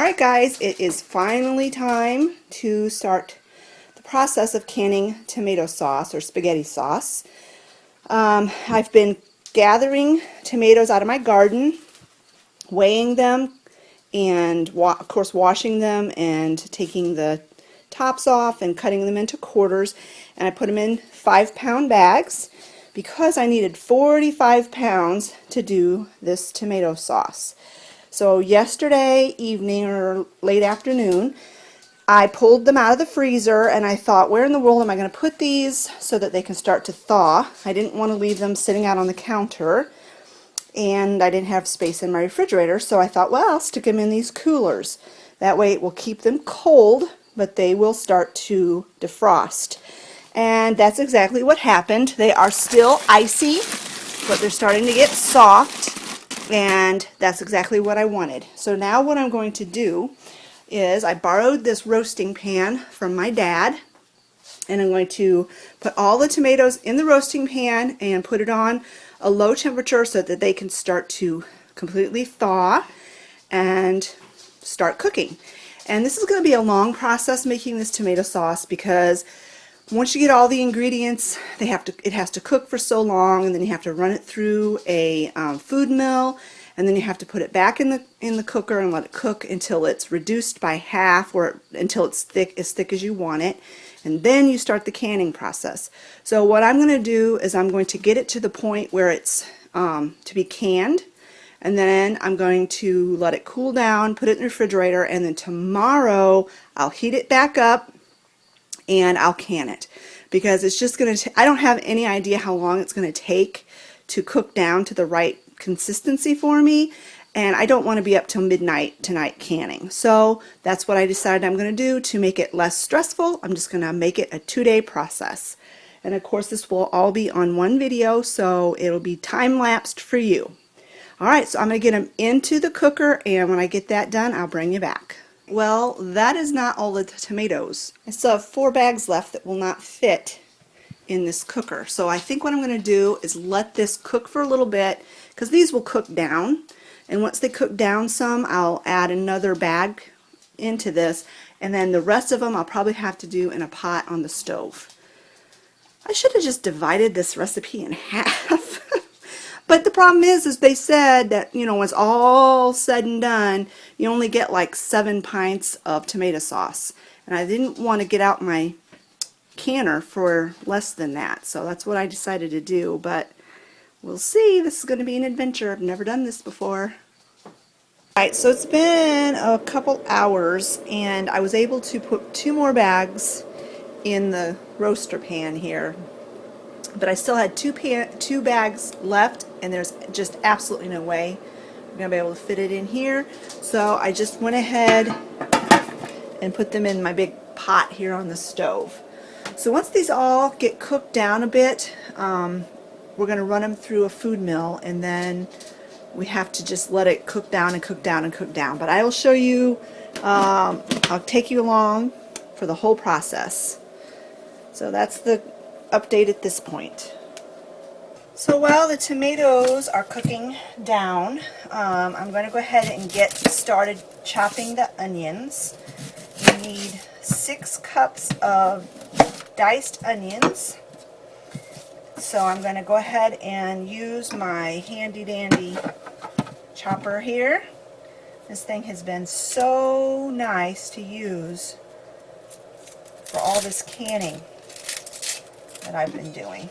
Alright guys, it is finally time to start the process of canning tomato sauce or spaghetti sauce. I've been gathering tomatoes out of my garden, weighing them, and of course washing them and taking the tops off and cutting them into quarters, and I put them in 5-pound bags because I needed 45 pounds to do this tomato sauce. So yesterday evening or late afternoon, I pulled them out of the freezer and I thought, where in the world am I going to put these so that they can start to thaw? I didn't want to leave them sitting out on the counter, and I didn't have space in my refrigerator, so I thought, well, I'll stick them in these coolers. That way it will keep them cold, but they will start to defrost. And that's exactly what happened. They are still icy, but they're starting to get soft. And that's exactly what I wanted. So now what I'm going to do is I borrowed this roasting pan from my dad, and I'm going to put all the tomatoes in the roasting pan and put it on a low temperature so that they can start to completely thaw and start cooking. And this is going to be a long process making this tomato sauce, because once you get all the ingredients, it has to cook for so long, and then you have to run it through a food mill, and then you have to put it back in the cooker and let it cook until it's reduced by half, or until it's as thick as you want it, and then you start the canning process. So what I'm going to do is I'm going to get it to the point where it's to be canned, and then I'm going to let it cool down, put it in the refrigerator, and then tomorrow I'll heat it back up and I'll can it, because it's just going to, I don't have any idea how long it's going to take to cook down to the right consistency for me, and I don't want to be up till midnight tonight canning. So that's what I decided I'm going to do to make it less stressful. I'm just going to make it a 2-day process. And of course this will all be on one video, so it'll be time-lapsed for you. Alright, so I'm going to get them into the cooker, and when I get that done, I'll bring you back. Well, that is not all the tomatoes. I still have 4 bags left that will not fit in this cooker. So I think what I'm going to do is let this cook for a little bit, because these will cook down. And once they cook down some, I'll add another bag into this, and then the rest of them I'll probably have to do in a pot on the stove. I should have just divided this recipe in half. But the problem is they said that, you know, when it's all said and done, you only get like 7 pints of tomato sauce. And I didn't want to get out my canner for less than that. So that's what I decided to do. But we'll see. This is going to be an adventure. I've never done this before. Alright, so it's been a couple hours, and I was able to put 2 more bags in the roaster pan here. But I still had 2 bags left, and there's just absolutely no way I'm going to be able to fit it in here. So I just went ahead and put them in my big pot here on the stove. So once these all get cooked down a bit, we're going to run them through a food mill, and then we have to just let it cook down and cook down and cook down. But I will show you, I'll take you along for the whole process. So that's the update at this point. So while the tomatoes are cooking down, I'm going to go ahead and get started chopping the onions. You need 6 cups of diced onions. So I'm going to go ahead and use my handy dandy chopper here. This thing has been so nice to use for all this canning that I've been doing.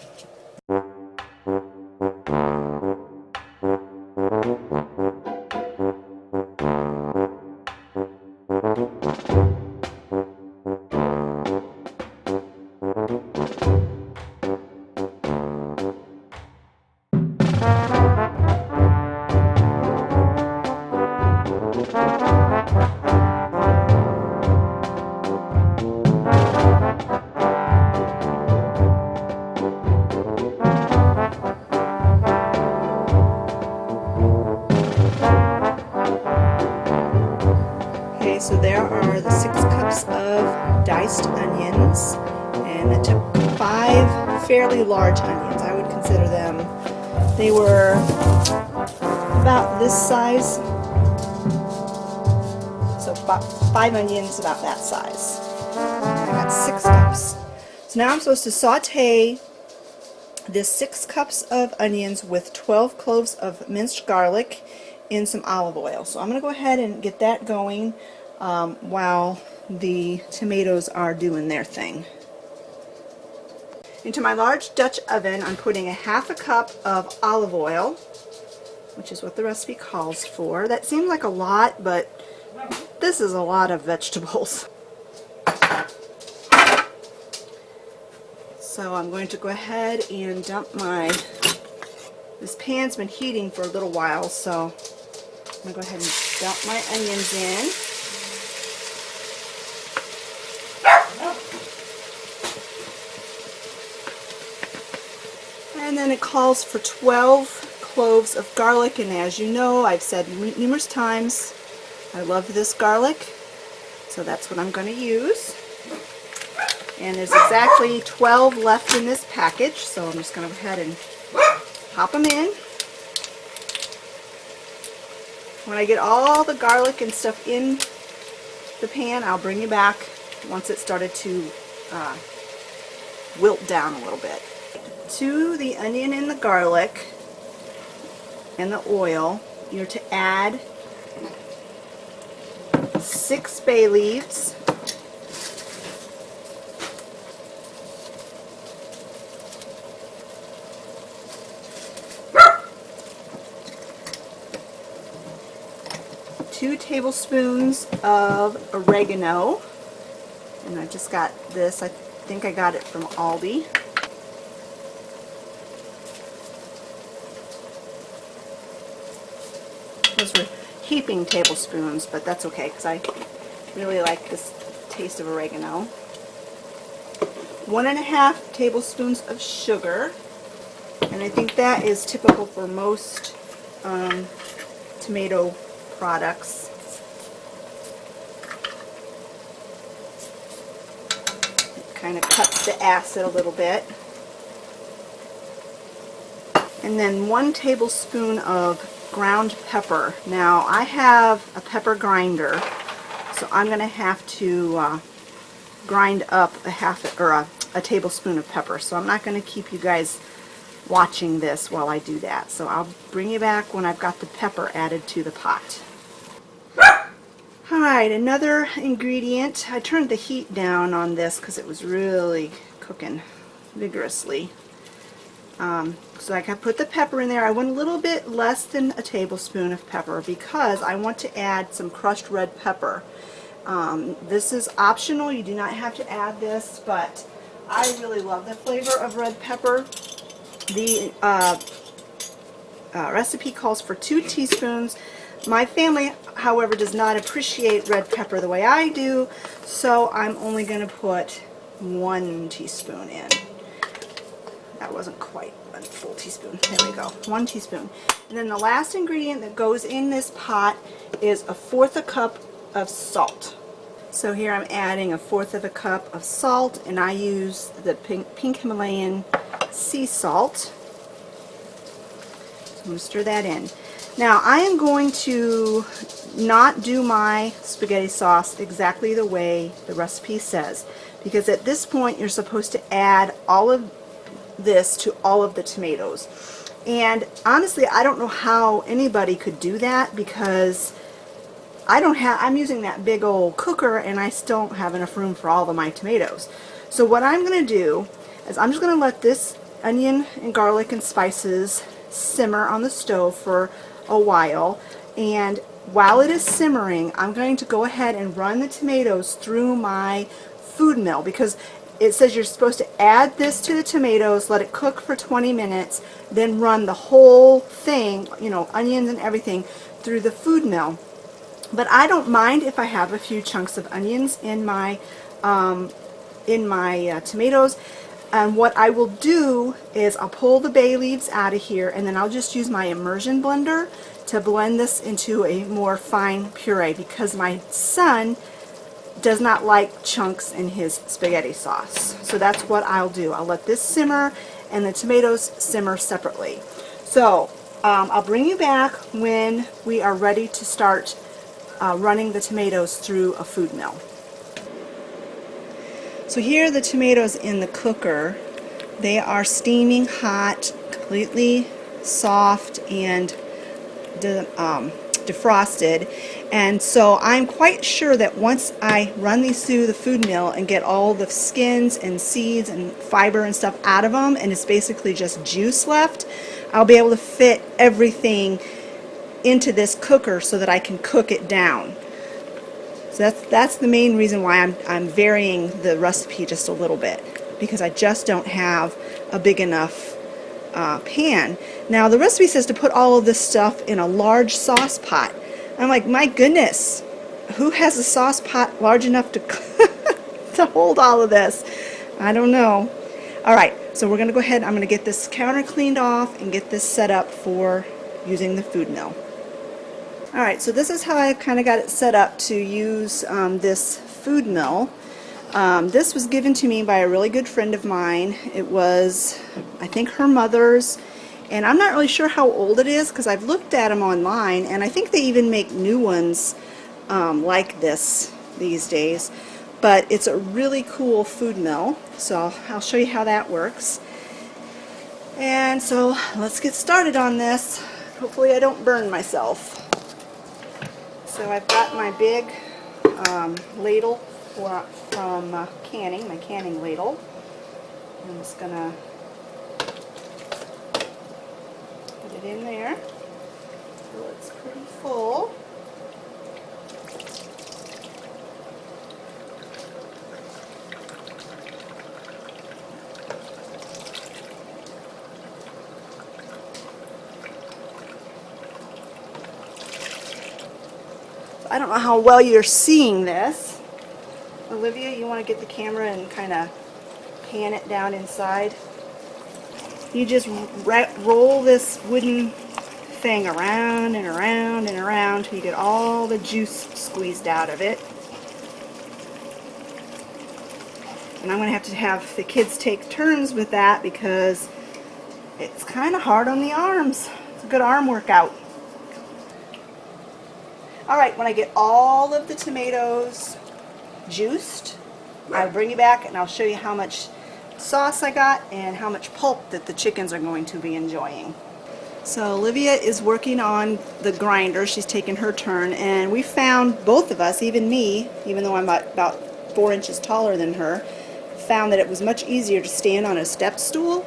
So there are the 6 cups of diced onions, and it took 5 fairly large onions. I would consider them, they were about this size, so about 5 onions about that size. I got 6 cups. So now I'm supposed to saute this 6 cups of onions with 12 cloves of minced garlic in some olive oil. So I'm going to go ahead and get that going while the tomatoes are doing their thing. Into my large Dutch oven, I'm putting a 1/2 cup of olive oil, which is what the recipe calls for. That seems like a lot, but this is a lot of vegetables. So I'm going to go ahead and dump this pan's been heating for a little while, so I'm going to go ahead and dump my onions in. And then it calls for 12 cloves of garlic, and as you know, I've said numerous times, I love this garlic, so that's what I'm going to use. And there's exactly 12 left in this package, so I'm just going to go ahead and pop them in. When I get all the garlic and stuff in the pan, I'll bring you back once it started to wilt down a little bit. To the onion and the garlic and the oil, you're to add 6 bay leaves, 2 tablespoons of oregano, and I just got this, I think I got it from Aldi. Those were heaping tablespoons, but that's okay because I really like this taste of oregano. 1.5 tablespoons of sugar, and I think that is typical for most tomato products. It kind of cuts the acid a little bit. And then 1 tablespoon of ground pepper. Now I have a pepper grinder, so I'm going to have to grind up a tablespoon of pepper. So I'm not going to keep you guys watching this while I do that. So I'll bring you back when I've got the pepper added to the pot. Alright, another ingredient. I turned the heat down on this because it was really cooking vigorously. So I put the pepper in there. I went a little bit less than a tablespoon of pepper because I want to add some crushed red pepper. This is optional. You do not have to add this, but I really love the flavor of red pepper. The recipe calls for 2 teaspoons. My family, however, does not appreciate red pepper the way I do, so I'm only going to put 1 teaspoon in. That wasn't quite a full teaspoon. There we go. 1 teaspoon. And then the last ingredient that goes in this pot is 1/4 cup of salt. So here I'm adding 1/4 cup of salt, and I use the pink Himalayan sea salt. So I'm going to stir that in. Now I am going to not do my spaghetti sauce exactly the way the recipe says, because at this point you're supposed to add all of this to all of the tomatoes. And honestly, I don't know how anybody could do that, because I'm using that big old cooker and I still don't have enough room for all of my tomatoes. So what I'm going to do is I'm just going to let this onion and garlic and spices simmer on the stove for a while, and while it is simmering I'm going to go ahead and run the tomatoes through my food mill, because it says you're supposed to add this to the tomatoes, let it cook for 20 minutes, then run the whole thing, you know, onions and everything, through the food mill. But I don't mind if I have a few chunks of onions in my tomatoes. And what I will do is I'll pull the bay leaves out of here, and then I'll just use my immersion blender to blend this into a more fine puree, because my son does not like chunks in his spaghetti sauce. So that's what I'll do. I'll let this simmer and the tomatoes simmer separately. So I'll bring you back when we are ready to start running the tomatoes through a food mill. So here are the tomatoes in the cooker. They are steaming hot, completely soft and defrosted, and so I'm quite sure that once I run these through the food mill and get all the skins and seeds and fiber and stuff out of them, and it's basically just juice left, I'll be able to fit everything into this cooker so that I can cook it down. So that's the main reason why I'm varying the recipe just a little bit, because I just don't have a big enough pan. Now the recipe says to put all of this stuff in a large sauce pot. I'm like, my goodness, who has a sauce pot large enough to to hold all of this? I don't know. All right, so we're gonna go ahead. I'm gonna get this counter cleaned off and get this set up for using the food mill. All right, so this is how I kind of got it set up to use this food mill. This was given to me by a really good friend of mine. It was, I think, her mother's, and I'm not really sure how old it is because I've looked at them online, and I think they even make new ones like this these days. But it's a really cool food mill, so I'll show you how that works. And so let's get started on this. Hopefully I don't burn myself. So I've got my big ladle from canning, my canning ladle. I'm just going to put it in there. So it's pretty full. I don't know how well you're seeing this. Olivia, you want to get the camera and kind of pan it down inside? You just roll this wooden thing around and around and around until you get all the juice squeezed out of it. And I'm going to have the kids take turns with that because it's kind of hard on the arms. It's a good arm workout. Alright, when I get all of the tomatoes juiced, I'll bring you back and I'll show you how much sauce I got and how much pulp that the chickens are going to be enjoying. So Olivia is working on the grinder. She's taken her turn, and we found, both of us, even me, even though I'm about 4 inches taller than her, found that it was much easier to stand on a step stool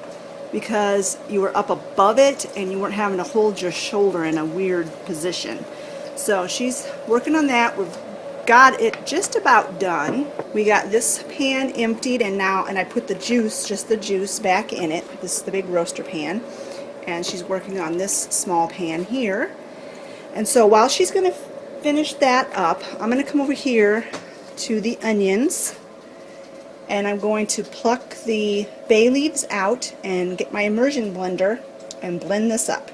because you were up above it and you weren't having to hold your shoulder in a weird position. So she's working on that. We've got it just about done. We got this pan emptied, and I put the juice, just the juice, back in it. This is the big roaster pan, and she's working on this small pan here. And so while she's going to finish that up, I'm going to come over here to the onions, and I'm going to pluck the bay leaves out and get my immersion blender and blend this up.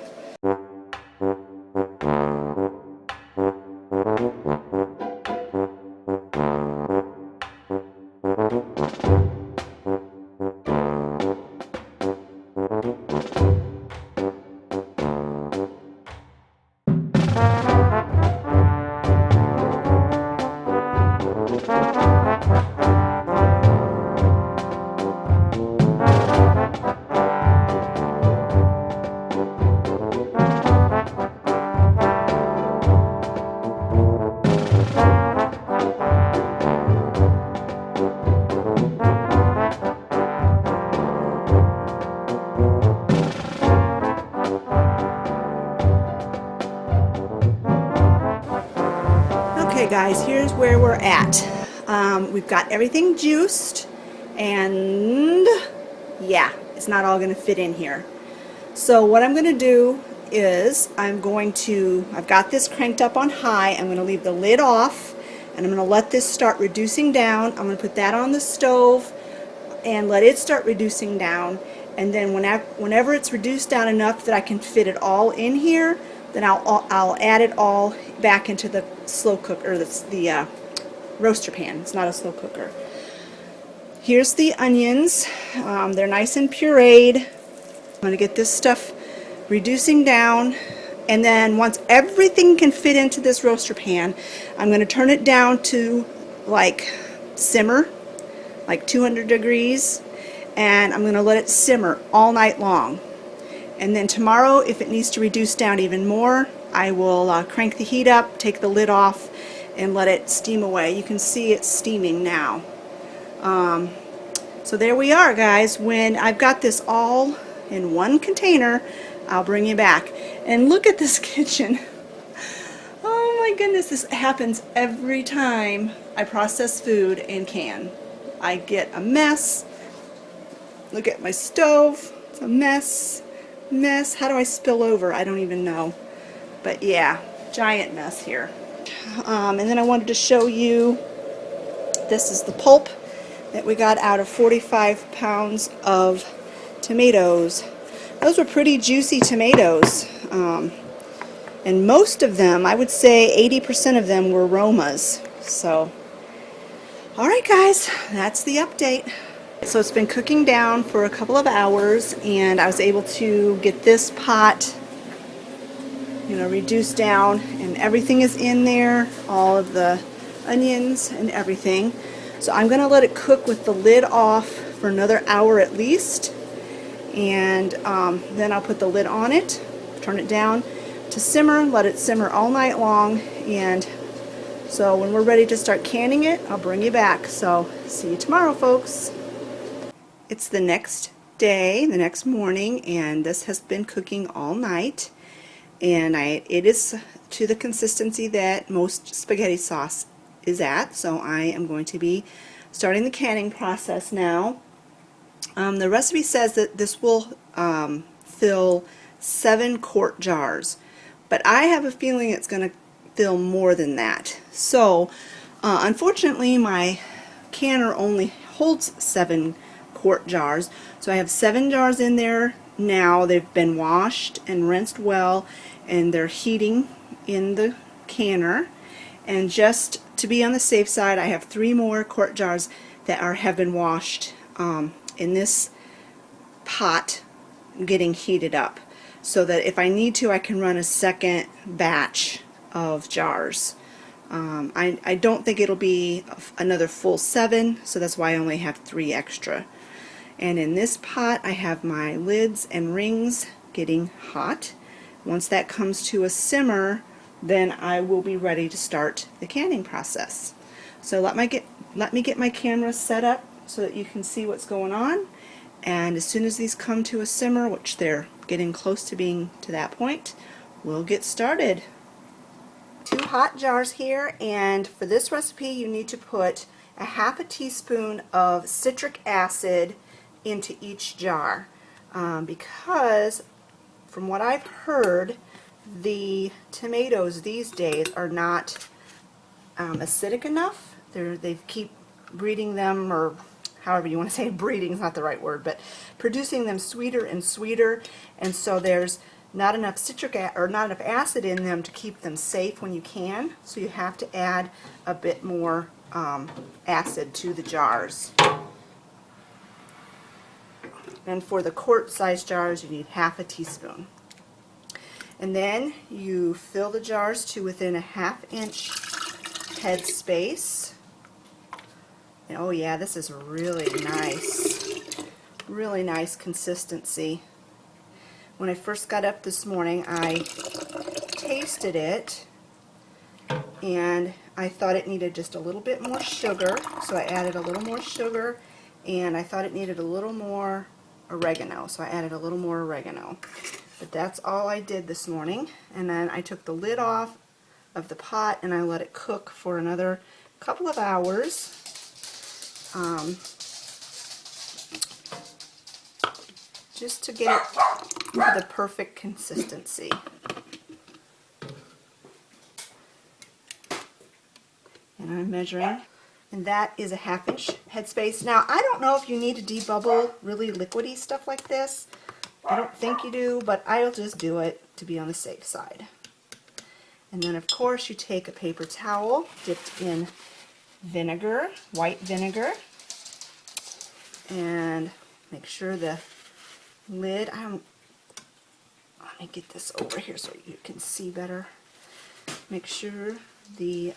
Okay guys, here's where we're at. We've got everything juiced, and yeah, it's not all going to fit in here. So what I'm going to do is I've got this cranked up on high. I'm going to leave the lid off, and I'm going to let this start reducing down. I'm going to put that on the stove and let it start reducing down, and then whenever it's reduced down enough that I can fit it all in here, then I'll add it all back into the slow cooker, or the roaster pan. It's not a slow cooker. Here's the onions. They're nice and pureed. I'm going to get this stuff reducing down, And then once everything can fit into this roaster pan, I'm going to turn it down to like simmer, like 200 degrees, and I'm going to let it simmer all night long. And then tomorrow, if it needs to reduce down even more, I will crank the heat up, take the lid off, and let it steam away. You can see it's steaming now. So there we are, guys. When I've got this all in one container, I'll bring you back. And look at this kitchen. Oh my goodness, this happens every time I process food and can. I get a mess. Look at my stove. It's a mess. How do I spill over? I don't even know. But yeah, giant mess here. And then I wanted to show you, this is the pulp that we got out of 45 pounds of tomatoes. Those were pretty juicy tomatoes. And most of them, I would say 80% of them were Romas. So, alright guys, that's the update. So it's been cooking down for a couple of hours, and I was able to get this pot, you know, reduced down, and everything is in there, all of the onions and everything. So I'm going to let it cook with the lid off for another hour at least, and then I'll put the lid on it, turn it down to simmer, let it simmer all night long, and so when we're ready to start canning it, I'll bring you back. So see you tomorrow, folks. It's the next day, the next morning, and this has been cooking all night, and it is to the consistency that most spaghetti sauce is at, so I am going to be starting the canning process now. The recipe says that this will fill 7 quart jars, but I have a feeling it's going to fill more than that. So unfortunately my canner only holds 7 quart jars, so I have 7 jars in there now. They've been washed and rinsed well, and they're heating in the canner. And just to be on the safe side, I have 3 more quart jars that have been washed in this pot getting heated up, so that if I need to, I can run a second batch of jars. I don't think it'll be another full 7, so that's why I only have 3 extra. And in this pot I have my lids and rings getting hot. Once that comes to a simmer, then I will be ready to start the canning process. So let me get my camera set up so that you can see what's going on. And as soon as these come to a simmer, which they're getting close to being to that point, we'll get started. 2 hot jars here, and for this recipe you need to put a half a teaspoon of citric acid into each jar, because from what I've heard, the tomatoes these days are not acidic enough. They keep breeding them, or however you want to say it, breeding is not the right word, but producing them sweeter and sweeter, and so there's not enough not enough acid in them to keep them safe when you can. So you have to add a bit more acid to the jars. And for the quart-sized jars, you need half a teaspoon. And then you fill the jars to within a 1/2 inch head space. And oh yeah, this is really nice consistency. When I first got up this morning, I tasted it, and I thought it needed just a little bit more sugar, so I added a little more sugar, and I thought it needed a little more oregano, so I added a little more oregano. But that's all I did this morning, and then I took the lid off of the pot and I let it cook for another couple of hours. Just to get it to the perfect consistency. And I'm measuring, and that is a 1/2 inch headspace. Now, I don't know if you need to debubble really liquidy stuff like this. I don't think you do, but I'll just do it to be on the safe side. And then, of course, you take a paper towel dipped in vinegar, white vinegar, and make sure the lid, let me get this over here so you can see better. Make sure the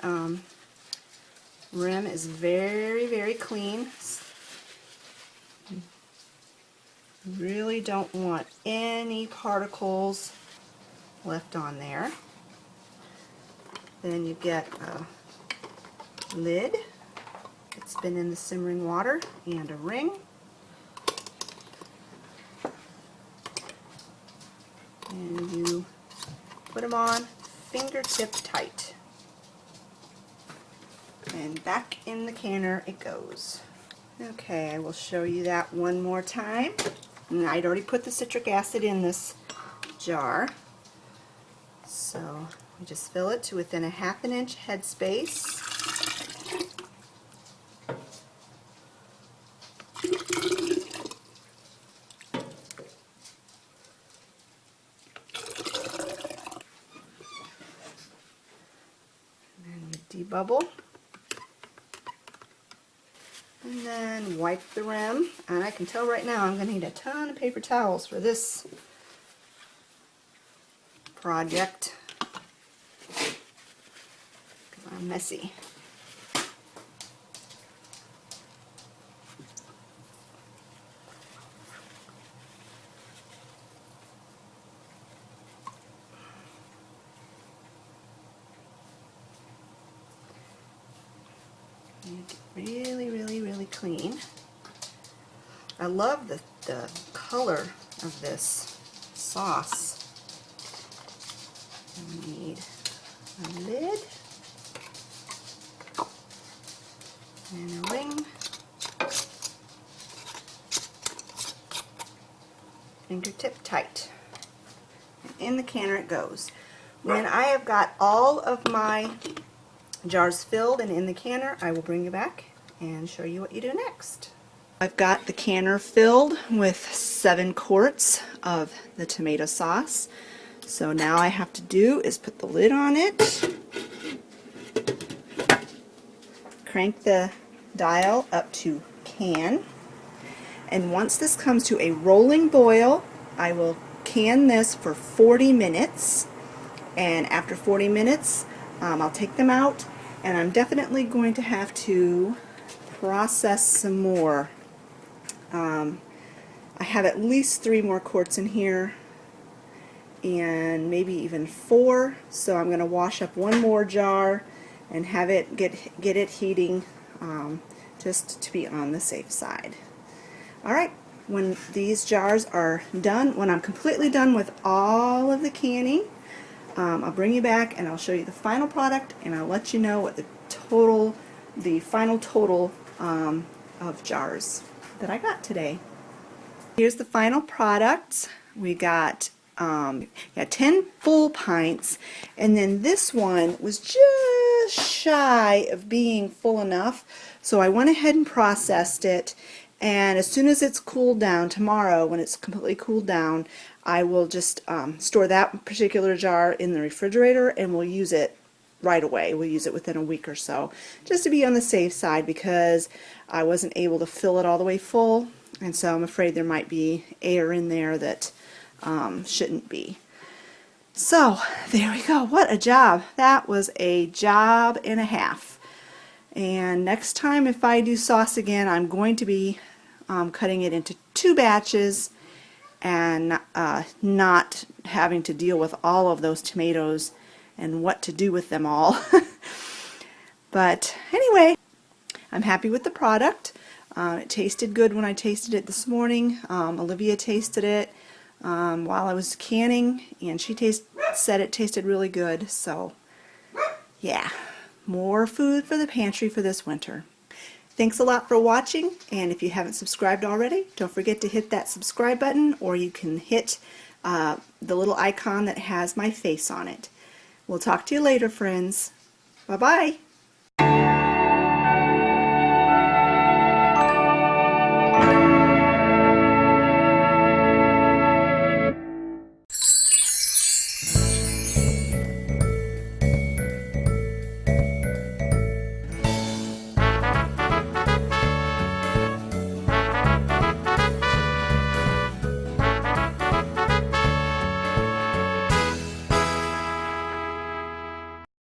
rim is very, very clean. Really don't want any particles left on there. Then you get a lid. It's been in the simmering water, and a ring. And you put them on fingertip tight. And back in the canner it goes. Okay, I will show you that one more time. And I'd already put the citric acid in this jar. So we just fill it to within a 1/2 inch head space. Debubble, and then wipe the rim. And I can tell right now I'm going to need a ton of paper towels for this project because I'm messy. Really, really, really clean. I love the color of this sauce. We need a lid and a ring, fingertip tight. And in the canner it goes. When I have got all of my jars filled and in the canner, I will bring you back and show you what you do next. I've got the canner filled with 7 quarts of the tomato sauce. So now I have to do is put the lid on it, crank the dial up to can, and once this comes to a rolling boil, I will can this for 40 minutes, and after 40 minutes I'll take them out, and I'm definitely going to have to process some more. I have at least 3 more quarts in here, and maybe even 4, so I'm going to wash up 1 more jar and have it get it heating, just to be on the safe side. Alright, when these jars are done, when I'm completely done with all of the canning, I'll bring you back and I'll show you the final product, and I'll let you know what the final total of jars that I got today. Here's the final product. We got 10 full pints, and then this one was just shy of being full enough, so I went ahead and processed it, and as soon as it's cooled down, tomorrow when it's completely cooled down, I will just store that particular jar in the refrigerator, and we'll use it right away. We'll use it within a week or so, just to be on the safe side, because I wasn't able to fill it all the way full, and so I'm afraid there might be air in there that shouldn't be. So there we go. What a job. That was a job and a half. And next time if I do sauce again, I'm going to be cutting it into 2 batches and not having to deal with all of those tomatoes and what to do with them all. But anyway, I'm happy with the product. It tasted good when I tasted it this morning. Olivia tasted it while I was canning, and she said it tasted really good. So yeah, more food for the pantry for this winter. Thanks a lot for watching, and if you haven't subscribed already, don't forget to hit that subscribe button, or you can hit the little icon that has my face on it. We'll talk to you later, friends. Bye-bye.